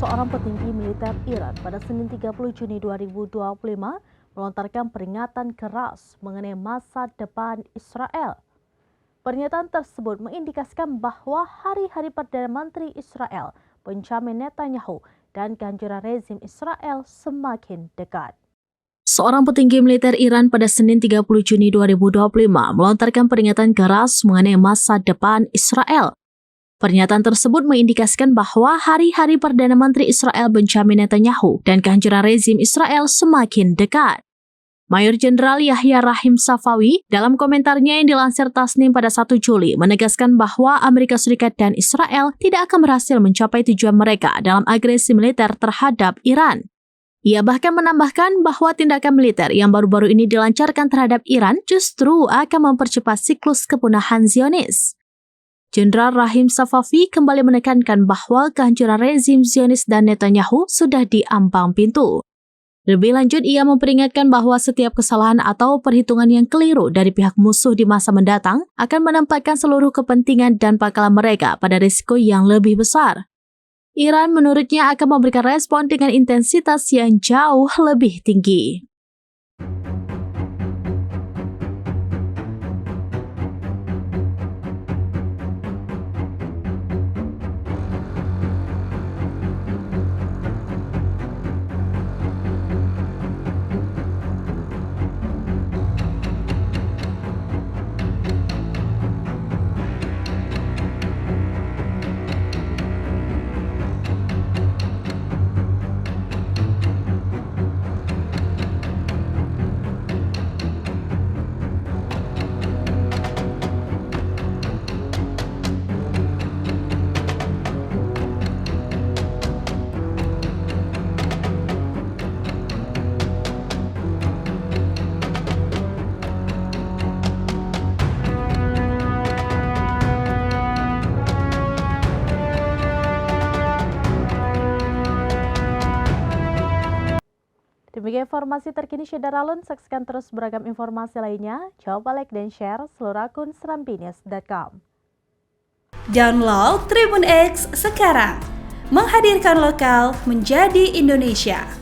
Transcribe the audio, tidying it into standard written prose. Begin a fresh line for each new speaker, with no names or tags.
seorang petinggi militer Iran pada Senin 30 Juni 2025 melontarkan peringatan keras mengenai masa depan Israel. Pernyataan tersebut mengindikasikan bahwa hari-hari Perdana Menteri Israel, Benjamin Netanyahu, dan kehancuran rezim Israel semakin dekat. Seorang petinggi militer Iran pada Senin 30 Juni 2025 melontarkan peringatan keras mengenai masa depan Israel. Pernyataan tersebut mengindikasikan bahwa hari-hari Perdana Menteri Israel Benjamin Netanyahu dan kehancuran rezim Israel semakin dekat. Mayor Jenderal Yahya Rahim Safawi dalam komentarnya yang dilansir Tasnim pada 1 Juli menegaskan bahwa Amerika Serikat dan Israel tidak akan berhasil mencapai tujuan mereka dalam agresi militer terhadap Iran. Ia bahkan menambahkan bahwa tindakan militer yang baru-baru ini dilancarkan terhadap Iran justru akan mempercepat siklus kepunahan Zionis. Jenderal Rahim Safavi kembali menekankan bahwa kehancuran rezim Zionis dan Netanyahu sudah di ambang pintu. Lebih lanjut, ia memperingatkan bahwa setiap kesalahan atau perhitungan yang keliru dari pihak musuh di masa mendatang akan menempatkan seluruh kepentingan dan pangkalan mereka pada risiko yang lebih besar. Iran menurutnya akan memberikan respon dengan intensitas yang jauh lebih tinggi. Demikian informasi terkini Syederalun, saksikan terus beragam informasi lainnya. Coba like dan share seluruh akun serambinews.com.
Download Tribun X sekarang, menghadirkan lokal menjadi Indonesia.